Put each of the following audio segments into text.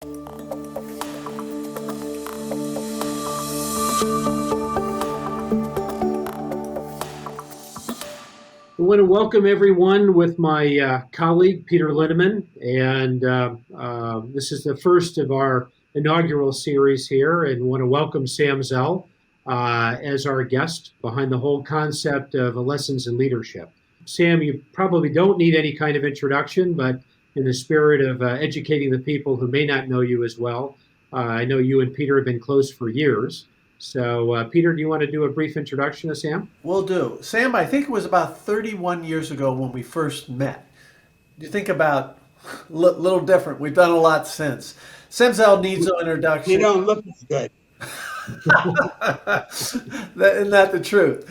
I want to welcome everyone with my colleague, Peter Linneman. And this is the first of our inaugural series here. And want to welcome Sam Zell as our guest behind the whole concept of lessons in leadership. Sam, you probably don't need any kind of introduction, but in the spirit of educating the people who may not know you as well, I know you and Peter have been close for years. So, Peter, do you want to do a brief introduction of Sam? Will do. Sam, I think it was about 31 years ago when we first met. You think about little different. We've done a lot since. Sam Zell needs no You introduction. don't look as good. Isn't that the truth?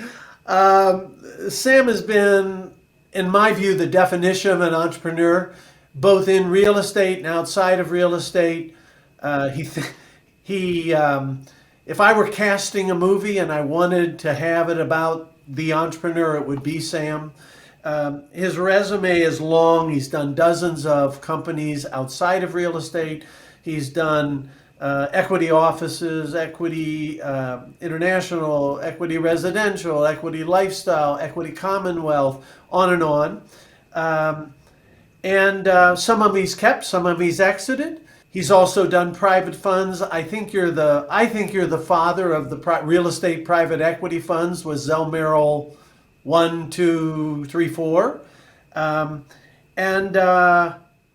Sam has been, in my view, the definition of an entrepreneur, both in real estate and outside of real estate. He, if I were casting a movie and I wanted to have it about the entrepreneur, it would be Sam. His resume is long. He's done dozens of companies outside of real estate. He's done equity offices, equity international, equity residential, equity lifestyle, equity commonwealth, on and on. And some of he's kept, some of he's exited. He's also done private funds. I think you're the father of the real estate private equity funds with Zell Merrill 1, 2, 3, 4. And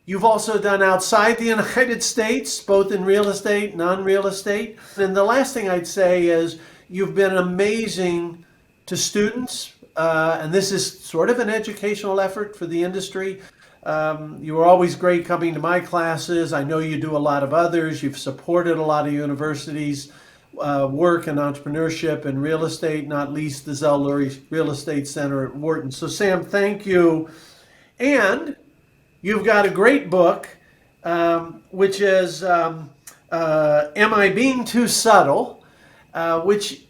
you've also done outside the United States, both in real estate, non-real estate. And the last thing I'd say is you've been amazing to students, and this is sort of an educational effort for the industry. You were always great coming to my classes. I know you do a lot of others. You've supported a lot of universities' work in entrepreneurship and real estate, not least the Zell Lurie Real Estate Center at Wharton. So, Sam, thank you. And you've got a great book, which is Am I Being Too Subtle? Which,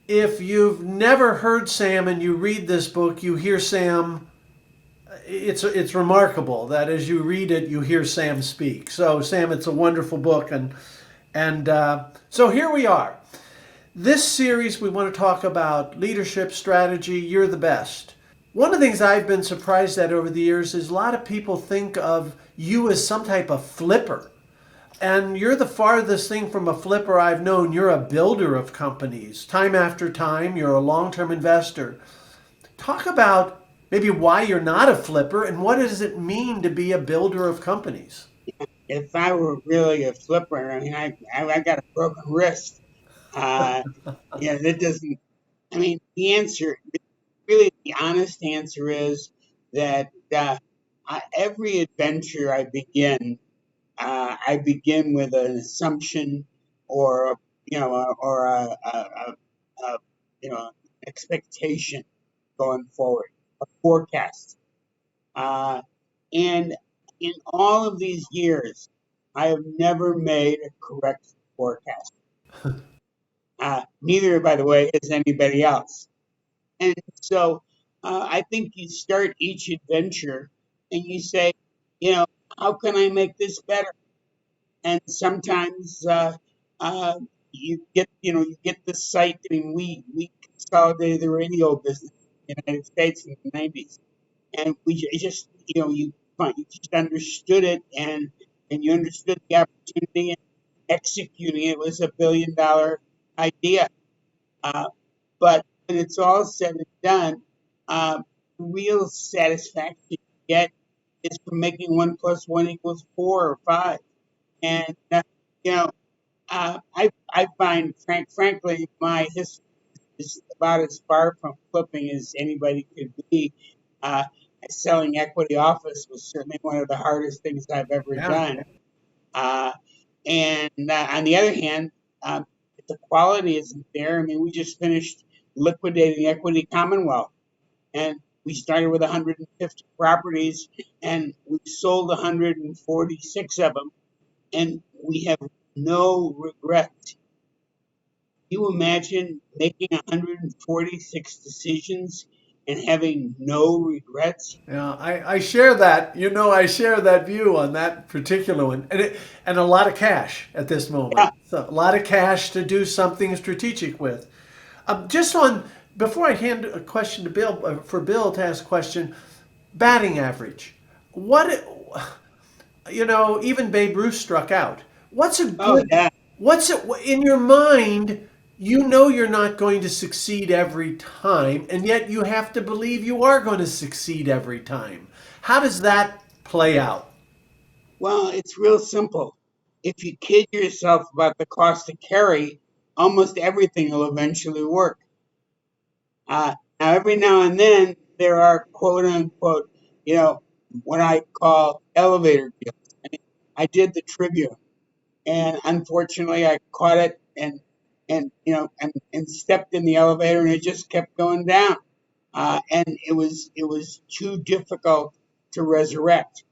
if you've never heard Sam and you read this book, you hear Sam. It's remarkable that as you read it, you hear Sam speak. So, Sam, it's a wonderful book, and so here we are. This series, we want to talk about leadership strategy. You're the best. One of the things I've been surprised at over the years is a lot of people think of you as some type of flipper. And you're the farthest thing from a flipper I've known. You're a builder of companies. Time after time, you're a long-term investor. Talk about maybe why you're not a flipper and what does it mean to be a builder of companies? If I were really a flipper, I mean, I got a broken wrist. That doesn't. I mean, the honest answer is that every adventure I begin with an assumption or a expectation going forward, a forecast. And in all of these years, I have never made a correct forecast. Neither, by the way, is anybody else. And so I think you start each adventure and you say, how can I make this better? And sometimes you get the sight. I mean, we consolidated the radio business in the United States in the 90s, and you just understood it, and you understood the opportunity, and executing it was $1 billion idea. But when it's all said and done, real satisfaction you get is from making 1 + 1 = 4 or 5. And I find, frankly, my history is about as far from flipping as anybody could be. Uh, Selling equity office was certainly one of the hardest things I've ever Yeah. done. Uh, and on the other hand, if the quality isn't there, I mean, we just finished liquidating Equity Commonwealth, and we started with 150 properties, and we sold 146 of them, and we have no regret. You imagine making 146 decisions and having no regrets. Yeah, I share that. I share that view on that particular one, and a lot of cash at this moment. Yeah. So a lot of cash to do something strategic with. Just on before I hand a question to Bill, for Bill to ask a question, batting average. What even Babe Ruth struck out. What's a Oh, good? yeah. What's it in your mind? You know you're not going to succeed every time, and yet you have to believe you are going to succeed every time. How does that play out? Well, it's real simple. If you kid yourself about the cost to carry, almost everything will eventually work. Now, every now and then, there are quote unquote, you know, what I call elevator deals. I did the Tribune, and unfortunately, I caught it and stepped in the elevator, and it just kept going down, and it was too difficult to resurrect.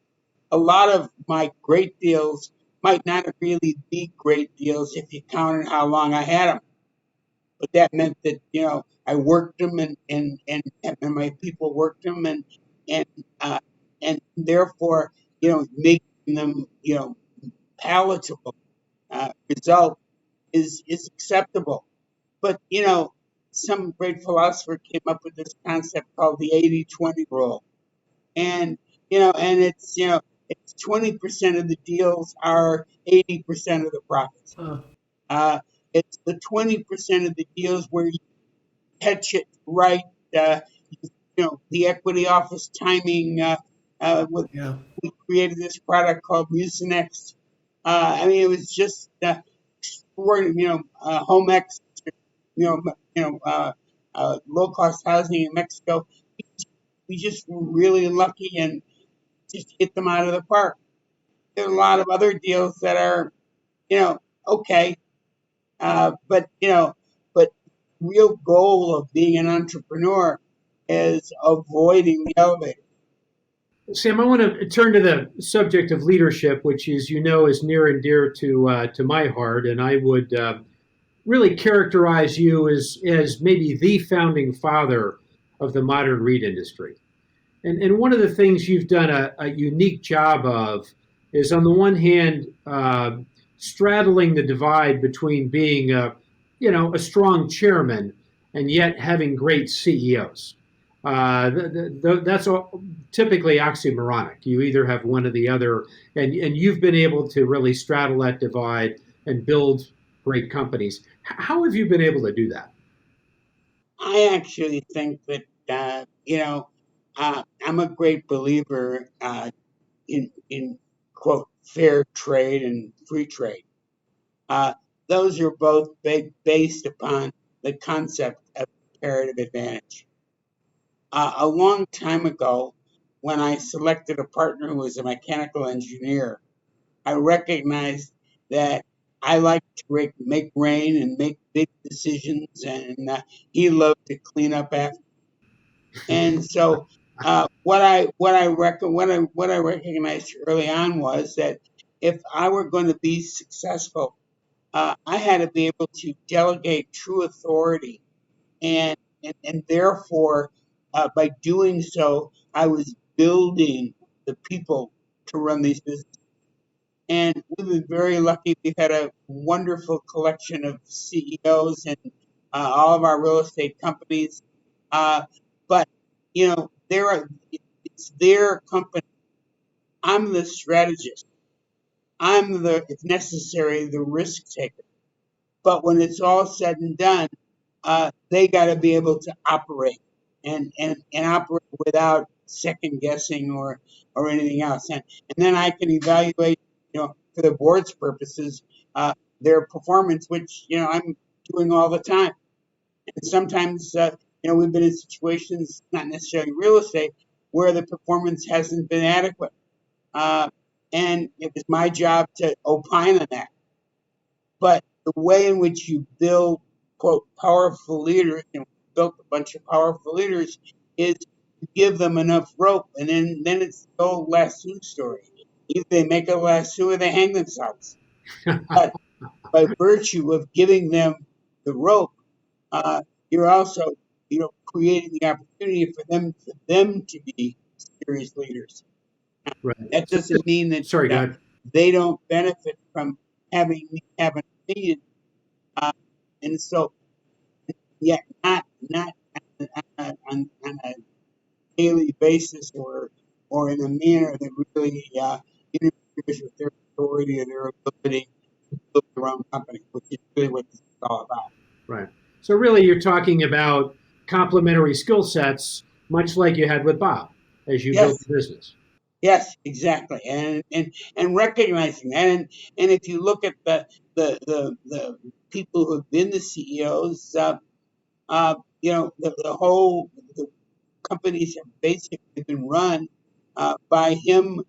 A lot of my great deals might not really be great deals if you counted how long I had them. But that meant that I worked them and my people worked them and uh, and therefore making them palatable result is acceptable. But some great philosopher came up with this concept called the 80-20 rule, and it's 20% of the deals are 80% of the profits. Uh, Uh, it's the 20% of the deals where you catch it right. Uh, the equity office timing. yeah. We created this product called Mucinex. I mean, it was just extraordinary. Home X. Low cost housing in Mexico. We just were really lucky and just hit them out of the park. There are a lot of other deals that are, okay, but real goal of being an entrepreneur is avoiding the elevator. Sam, I want to turn to the subject of leadership, which, as you know, is near and dear to my heart, and I would really characterize you as maybe the founding father of the modern REIT industry. And one of the things you've done a unique job of is, on the one hand, straddling the divide between being a strong chairman and yet having great CEOs. That's typically oxymoronic. You either have one or the other, and you've been able to really straddle that divide and build great companies. How have you been able to do that? I actually think that I'm a great believer in quote fair trade and free trade. Uh, those are both based upon the concept of comparative advantage. A long time ago, when I selected a partner who was a mechanical engineer, I recognized that I like to make rain and make big decisions, and he loved to clean up after. And so, what I recognized early on was that if I were going to be successful, I had to be able to delegate true authority, and therefore, by doing so, I was building the people to run these businesses. And we've been very lucky. We've had a wonderful collection of CEOs in all of our real estate companies. But it's their company. I'm the strategist. I'm if necessary, the risk taker. But when it's all said and done, they got to be able to operate and operate without second guessing or anything else. And then I can evaluate, for the board's purposes, their performance, which I'm doing all the time. And sometimes, we've been in situations, not necessarily real estate, where the performance hasn't been adequate. Uh, and it was my job to opine on that. But the way in which you build, quote, powerful leaders, built a bunch of powerful leaders, is to give them enough rope. And then it's the old lasso story. Either they make a lasso or they hang themselves. But by virtue of giving them the rope, you're also, creating the opportunity for them to be serious leaders. Right. That So, doesn't mean that sorry, go ahead. they don't benefit from having me have an opinion, uh, and so yet not on a daily basis or in a manner that really interferes with their authority or their ability to build their own company, which is really what this is all about. Right. So really, you're talking about complementary skill sets, much like you had with Bob as you built Yes, the business. yes, exactly, and recognizing that, and if you look at the people who have been the CEOs, the companies have basically been run by him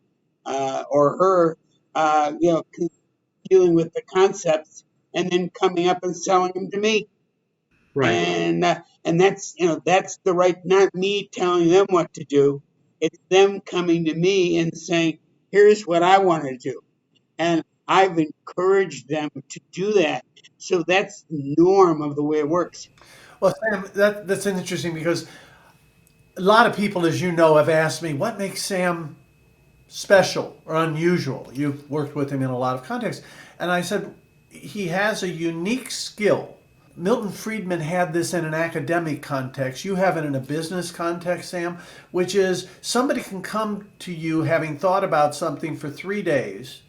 or her, dealing with the concepts and then coming up and selling them to me. Right. And that's the right, not me telling them what to do. It's them coming to me and saying, "Here's what I want to do," and I've encouraged them to do that. So that's the norm of the way it works. Well, Sam, that's interesting because a lot of people, as you know, have asked me what makes Sam special or unusual. You've worked with him in a lot of contexts. And I said, he has a unique skill. Milton Friedman had this in an academic context. You have it in a business context, Sam, which is somebody can come to you having thought about something for 3 days,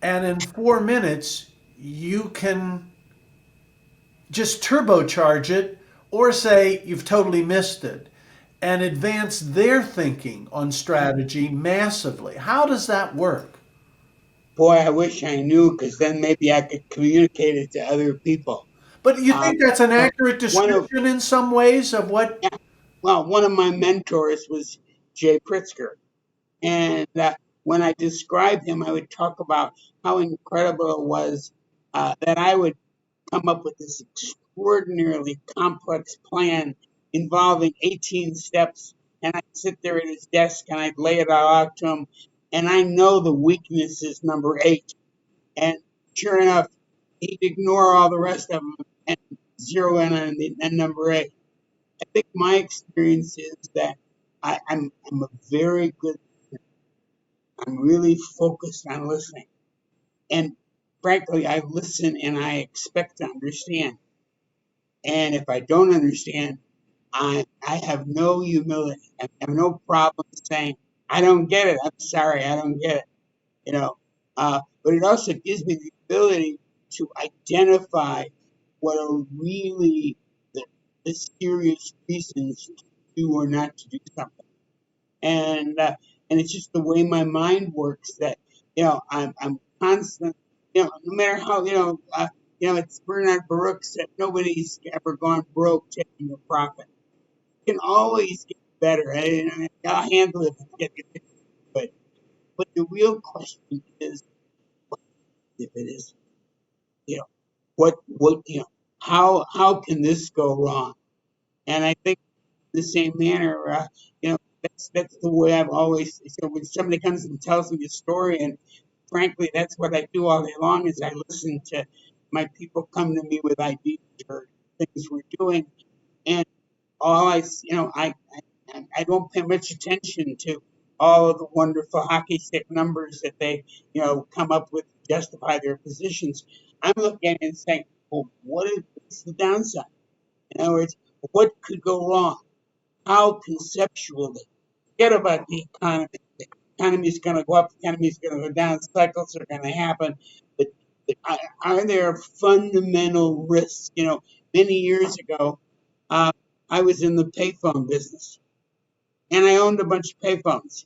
and in 4 minutes, you can just turbocharge it or say you've totally missed it and advance their thinking on strategy massively. How does that work? Boy, I wish I knew, because then maybe I could communicate it to other people. But you Um, think that's an but accurate one of description in some ways of what? yeah, well, one of my mentors was Jay Pritzker, and when I described him, I would talk about how incredible it was that I would come up with this extraordinarily complex plan involving 18 steps, and I'd sit there at his desk and I'd lay it all out to him, and I know the weakness is number 8. And sure enough, he'd ignore all the rest of them and zero in on number 8. I think my experience is that I'm a very good, I'm really focused on listening. And frankly, I listen and I expect to understand. And if I don't understand, I have no humility. I have no problem saying, "I don't get it. I'm sorry, I don't get it." You know, but it also gives me the ability to identify what are really the serious reasons to do or not to do something. And it's just the way my mind works that I'm constant. No matter how it's Bernard Baruch said, nobody's ever gone broke taking a profit. You can always get better. I'll handle it if it gets good. But the real question is, what if it is? You know, what how can this go wrong? And I think in the same manner, that's the way I've always. So when somebody comes and tells me a story, and frankly, that's what I do all day long, is I listen to my people come to me with ideas or things we're doing, and all I don't pay much attention to all of the wonderful hockey stick numbers that they come up with to justify their positions. I'm looking at it and saying, well, what's the downside? In other words, what could go wrong? How conceptually? Forget about the economy. The economy is going to go up. The economy is going to go down. Cycles are going to happen. But are there fundamental risks? Many years ago, uh, I was in the payphone business, and I owned a bunch of payphones,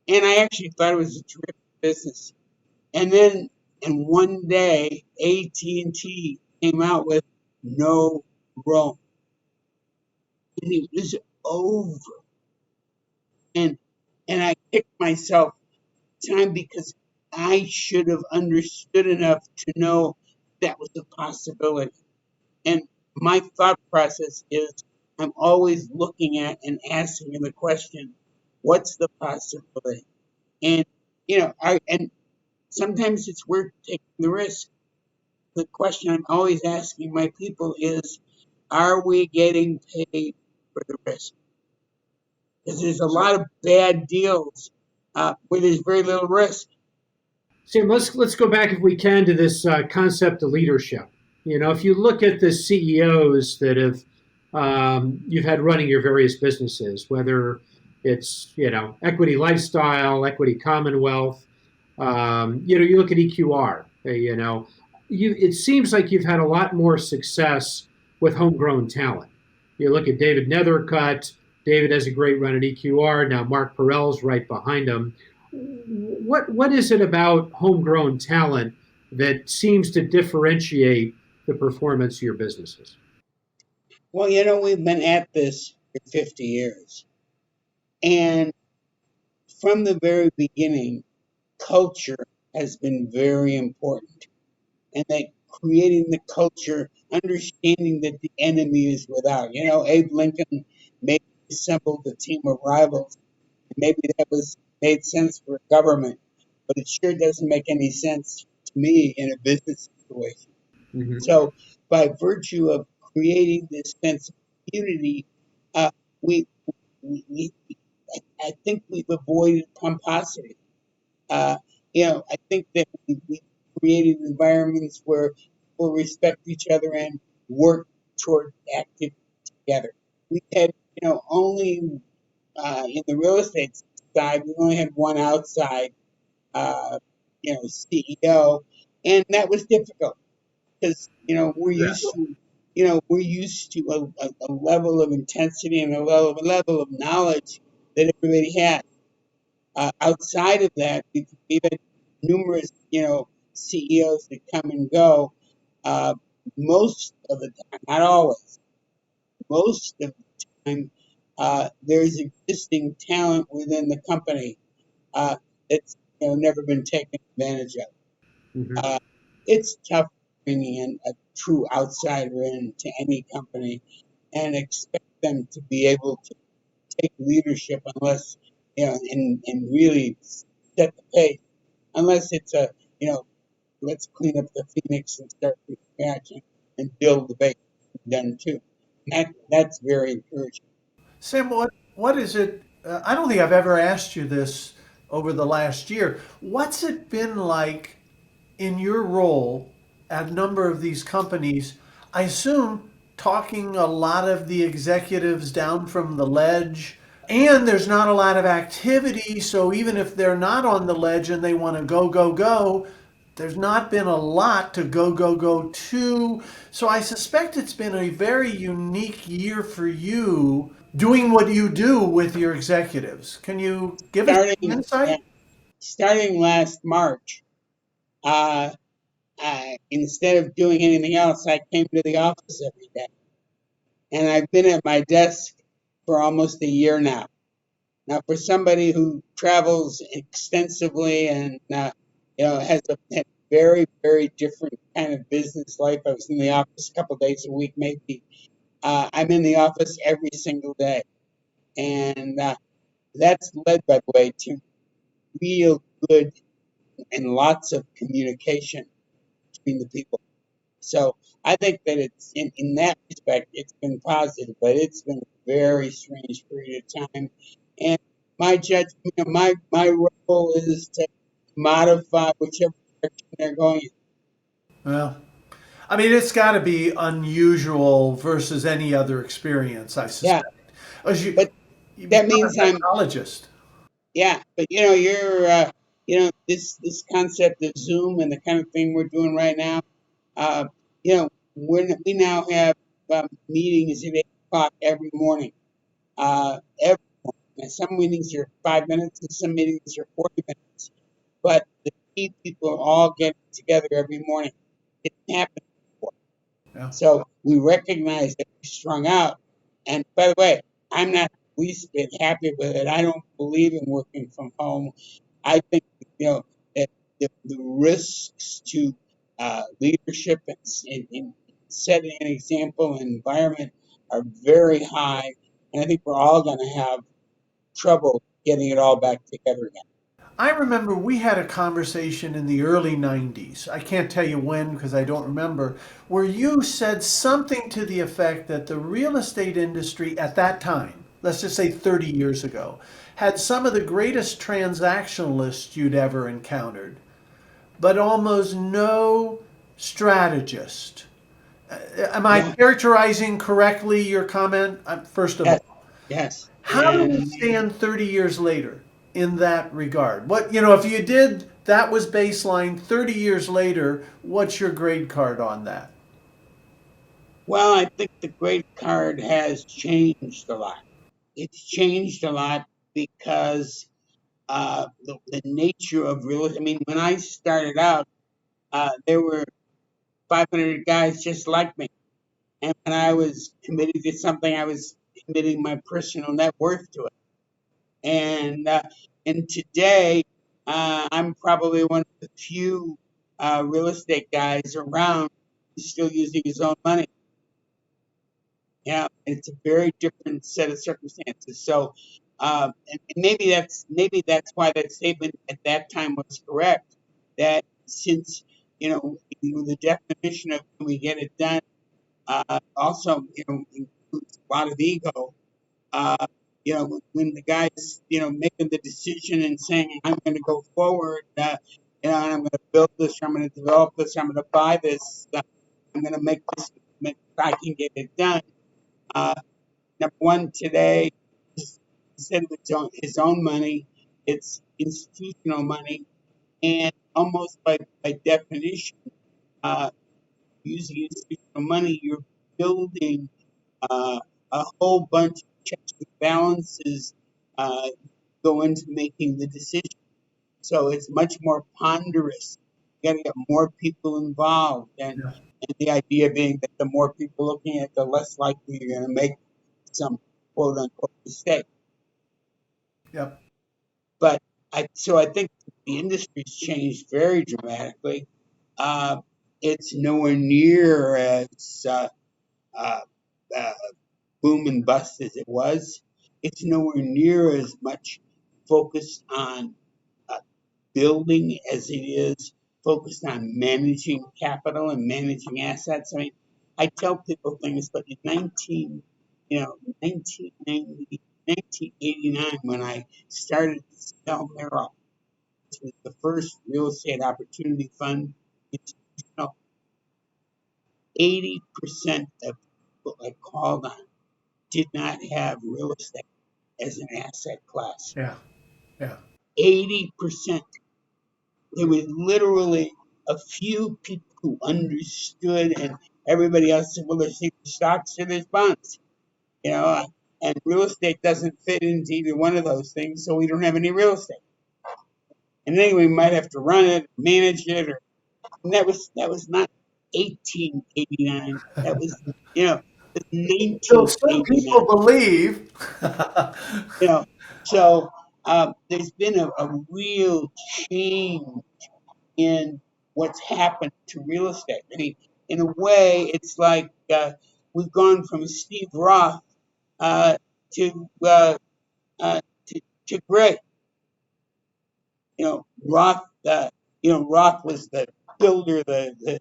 and I actually thought it was a terrific business. And then, and one day, AT&T came out with no roam, and it was over. And and I kicked myself time because I should have understood enough to know that was a possibility. And my thought process is I'm always looking at and asking the question, what's the possibility? And and sometimes it's worth taking the risk. The question I'm always asking my people is, are we getting paid for the risk. Because there's a lot of bad deals where there's very little risk. Sam, let's go back if we can to this concept of leadership. If you look at the CEOs that have you've had running your various businesses, whether it's Equity Lifestyle, Equity Commonwealth, you look at EQR. It seems like you've had a lot more success with homegrown talent. You look at David Nethercutt. David has a great run at EQR. Now Mark Perel's right behind him. What is it about homegrown talent that seems to differentiate the performance of your businesses? Well, we've been at this for 50 years. And from the very beginning, culture has been very important. And that creating the culture, understanding that the enemy is without. Abe Lincoln maybe assembled a team of rivals. Maybe that made sense for government, but it sure doesn't make any sense to me in a business situation. Mm-hmm. So, by virtue of creating this sense of unity, we I think we've avoided pomposity. I think that we created environments where people respect each other and work toward activity together. We had, only in the real estate side, we only had one outside, CEO, and that was difficult because we're used to a level of intensity and a level of knowledge that everybody had. Outside of that, we've had numerous CEOs that come and go. Most of the time, not always, most of the time, there's existing talent within the company that's never been taken advantage of. Mm-hmm. It's tough bringing in a true outsider into any company and expect them to be able to take leadership unless and really set the pace. Unless it's let's clean up the Phoenix and start from scratch and build the base done too. That's very encouraging. Sam, what is it? I don't think I've ever asked you this over the last year. What's it been like in your role at a number of these companies? I assume talking a lot of the executives down from the ledge, and there's not a lot of activity. So even if they're not on the ledge and they want to go, there's not been a lot to go to. So I suspect it's been a very unique year for you doing what you do with your executives. Can you give us an insight? Yeah, starting last March, instead of doing anything else, I came to the office every day. And I've been at my desk for almost a year now. Now, for somebody who travels extensively and has a very, very different kind of business life, I was in the office a couple of days a week, maybe. I'm in the office every single day, and that's led, by the way, to real good and lots of communication between the people. So I think that it's in that respect, it's been positive, but it's been a very strange period of time. And my judgment, my role is to modify whichever direction they're going in. Well, I mean, it's got to be unusual versus any other experience, I suspect. Yeah. But that means I'm a psychologist. Yeah, but you're this concept of Zoom and the kind of thing we're doing right now. We now have meetings at 8:00 every morning. Every morning. And some meetings are 5 minutes, and some meetings are 40 minutes. But the key people are all getting together every morning. It happened before. Yeah. So we recognize that we're strung out. And by the way, I'm not the least bit happy with it. I don't believe in working from home. I think that the risks to leadership and setting an example and environment are very high, and I think we're all going to have trouble getting it all back together again. I remember we had a conversation in the early 90s. I can't tell you when because I don't remember, where you said something to the effect that the real estate industry at that time, let's just say 30 years ago, had some of the greatest transactionalists you'd ever encountered, but almost no strategist. Am I Yeah. characterizing correctly your comment? First of Yes. all, Yes. how do we And stand 30 years later in that regard? What, if you did, that was baseline, 30 years later, what's your grade card on that? well, I think the grade card has changed a lot. It's changed a lot because the nature of real estate. I mean, when I started out, there were 500 guys just like me. And when I was committed to something, I was committing my personal net worth to it. And today, I'm probably one of the few real estate guys around who's still using his own money. Yeah, it's a very different set of circumstances. So, and maybe that's why that statement at that time was correct. That since the definition of can we get it done also includes a lot of ego. Uh, when the guy's making the decision and saying I'm going to go forward, and I'm going to build this, I'm going to develop this, I'm going to buy this, I'm going to make this, I can get it done. Uh, Number one, today, instead of his own money, it's institutional money. And almost by definition, uh, using institutional money, you're building a whole bunch of checks and balances uh, go into making the decision. So it's much more ponderous. You got to get more people involved. And the idea being that the more people looking at it, the less likely you're going to make some quote unquote mistake. Yep. But I think the industry's changed very dramatically. Uh, it's nowhere near as uh, uh, boom and bust as it was. It's nowhere near as much focused on uh, building as it is focused on managing capital and managing assets. I mean, I tell people things, but in 1990, 1989, when I started Zell, which was the first real estate opportunity fund, institutional, 80% of people I called on did not have real estate as an asset class. Yeah. Yeah. 80%. There was literally a few people who understood, and everybody else said, well, there's either stocks or there's bonds, and real estate doesn't fit into either one of those things, so we don't have any real estate. And then we might have to run it, manage it, and that was not 1889. That was, So some people 1989. believe. You know, so there's been a real change in what's happened to real estate. I mean, in a way, it's like we've gone from Steve Roth uh, to, uh, to Gray. Roth. Roth was the builder, the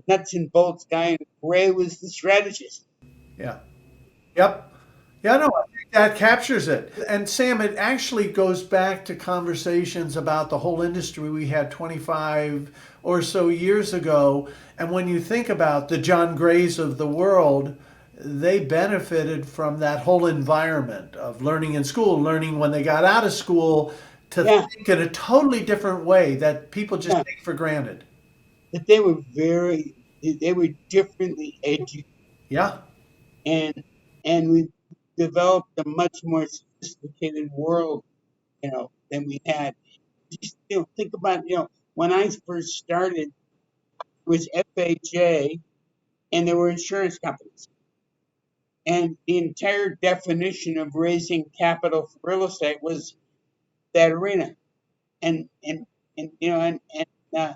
nuts and bolts guy, and Gray was the strategist. Yeah. Yep. Yeah, no, I think that captures it. And Sam, it actually goes back to conversations about the whole industry we had 25 or so years ago. And when you think about the John Grays of the world, they benefited from that whole environment of learning in school, learning when they got out of school to Yeah, think in a totally different way that people just yeah. take for granted. But they were differently educated, Yeah. and we developed a much more sophisticated world, than we had. Just, think about, when I first started, it was FHA, and there were insurance companies, and the entire definition of raising capital for real estate was that arena, and uh,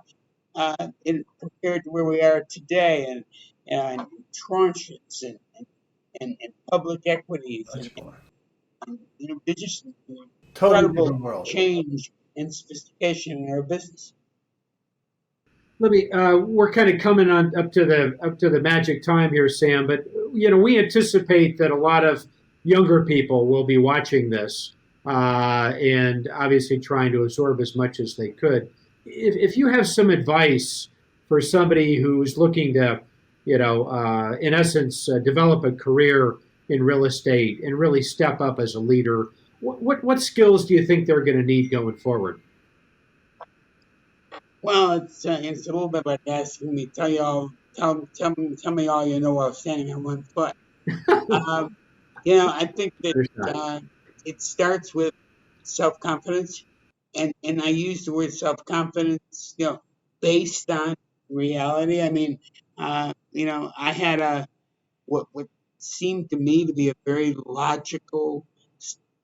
compared to where we are today, and tranches and public equities, Much more. there's just Totally incredible different world. change and sophistication in our business. Let me. We're kind of coming on up to the magic time here, Sam. But we anticipate that a lot of younger people will be watching this, and obviously trying to absorb as much as they could. If you have some advice for somebody who's looking to, in essence, develop a career in real estate and really step up as a leader, what skills do you think they're going to need going forward? Well, it's a little bit like asking me tell me all you know while standing on one foot. Um, I think that There's not. it starts with self confidence, and I use the word self confidence, based on reality. I mean, I had what seemed to me to be a very logical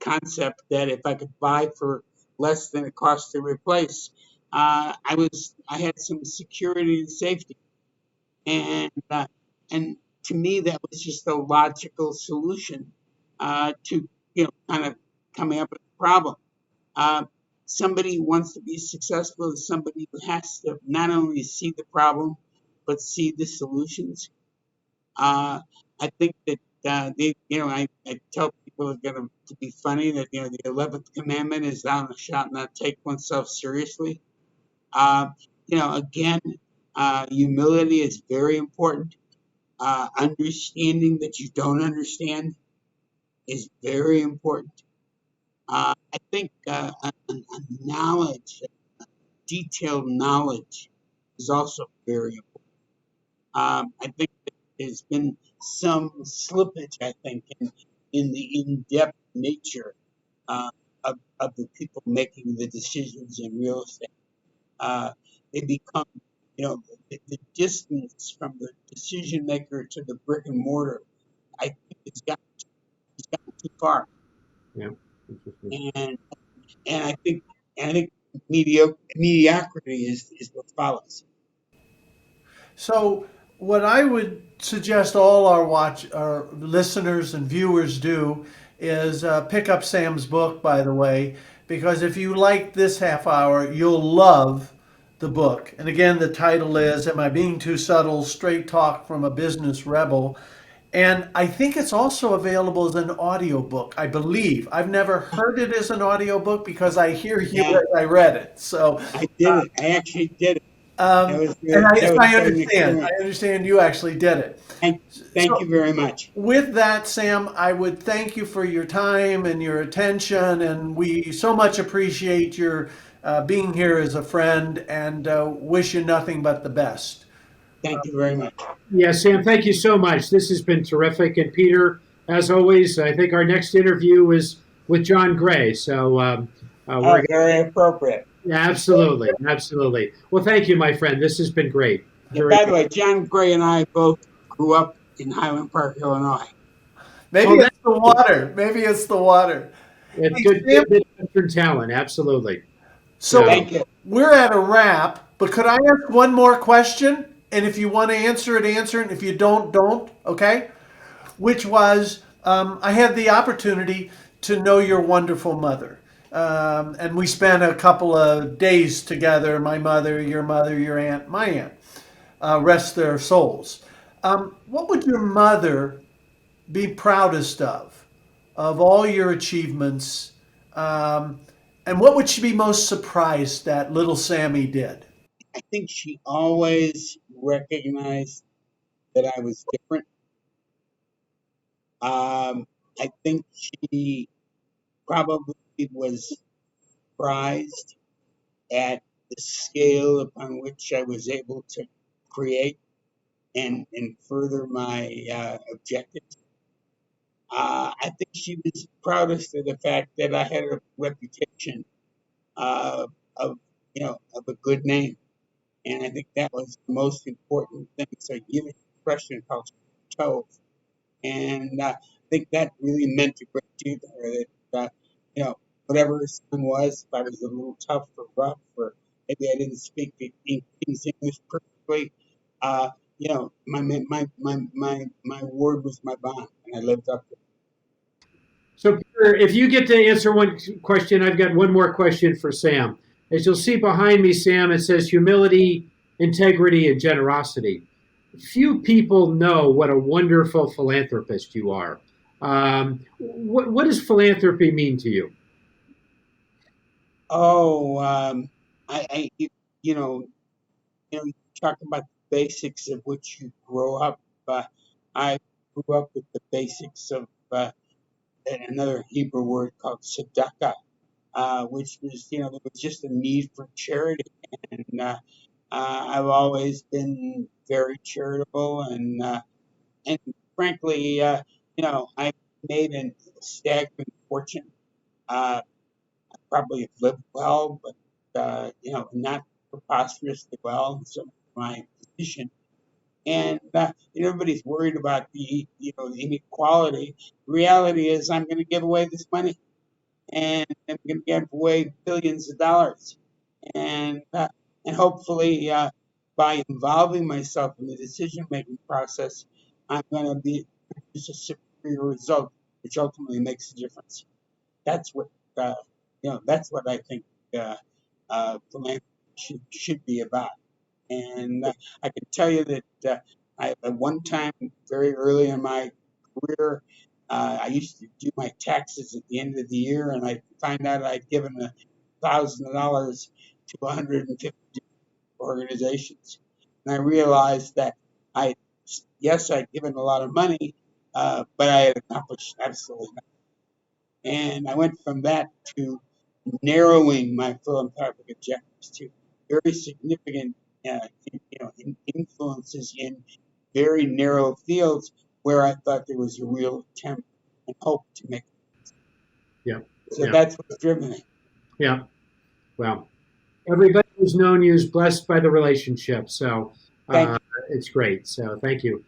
concept that if I could buy for less than it cost to replace, I had some security and safety, and to me that was just a logical solution to kind of coming up with a problem. Uh, Somebody who wants to be successful is somebody who has to not only see the problem but see the solutions. I think that I tell people it's going to be funny that the 11th commandment is thou shalt not take oneself seriously. Uh, again, humility is very important. Understanding that you don't understand is very important. I think a knowledge, detailed knowledge, is also very important. I think that there's been some slippage, I think, in the in-depth nature uh, of the people making the decisions in real estate. Uh, they become, the distance from the decision maker to the brick and mortar, I think it's gotten too far. Yeah. Interesting. And I think mediocrity is what follows. So, what I would suggest all our listeners and viewers do is pick up Sam's book, by the way, because if you like this half hour, you'll love the book. And again, the title is "Am I Being Too Subtle? Straight Talk from a Business Rebel." And I think it's also available as an audiobook, I believe. I've never heard it as an audiobook because I hear you Yeah, as I read it. So, I did it. I actually did it. and That was I quite an understand. experience. I understand you actually did it. Thank So, you very much. with that, Sam, I would thank you for your time and your attention, and we so much appreciate your being here as a friend, and wish you nothing but the best. Thank you very much. Yeah, Sam, thank you so much. This has been terrific. And Peter, as always, I think our next interview is with John Gray. So we're Oh, very appropriate. yeah, absolutely, absolutely. Well, thank you, my friend. This has been great. And Very by the good. way, John Gray and I both grew up in Highland Park, Illinois. Maybe Oh, it's that's the water. Maybe it's the water. a Hey, good, Sam, good bit of Western talent. Absolutely. so So, Thank you. we're at a wrap, but could I ask one more question? And if you want to answer it, answer it. If you don't, don't. Okay? Which was I had the opportunity to know your wonderful mother. And we spent a couple of days together, my mother, your aunt, my aunt. Rest their souls. What would your mother be proudest of all your achievements? Um, and what would she be most surprised that little Sammy did? I think she always recognized that I was different. I think she probably was surprised at the scale upon which I was able to create and further my objectives. I think she was proudest of the fact that I had a reputation uh, of of a good name, and I think that was the most important thing. So give it expression culture chose, and I think that really meant a great deal to her. That whatever her son was, if I was a little tough or rough, or maybe I didn't speak the King's English perfectly, uh, my word was my bond, and I lived up to it. So, Peter, if you get to answer one question, I've got one more question for Sam. As you'll see behind me, Sam, it says humility, integrity, and generosity. Few people know what a wonderful philanthropist you are. What does philanthropy mean to you? Oh, you know, you talk about the basics of which you grow up. I grew up with the basics of another Hebrew word called tzedakah, which was, there was just a need for charity. And I've always been very charitable. And frankly, I made a staggering fortune. Uh, I probably have lived well, but, not preposterously well in some of my position. And everybody's worried about the inequality. The reality is, I'm going to give away this money, and I'm going to give away billions of dollars, and hopefully, by involving myself in the decision making process, I'm going to be produce a superior result, which ultimately makes a difference. That's what uh, That's what I think philanthropy should be about. And I can tell you that at one time, very early in my career, I used to do my taxes at the end of the year, and I find out I'd given $1,000 to 150 organizations, and I realized that I, yes, I'd given a lot of money, but I had accomplished absolutely nothing. And I went from that to narrowing my philanthropic objectives to very significant influences in very narrow fields where I thought there was a real attempt and hope to make it. Yeah, So yeah, that's what's driven me. yeah. Well, everybody who's known you is blessed by the relationship. So Thank it's great. So thank you.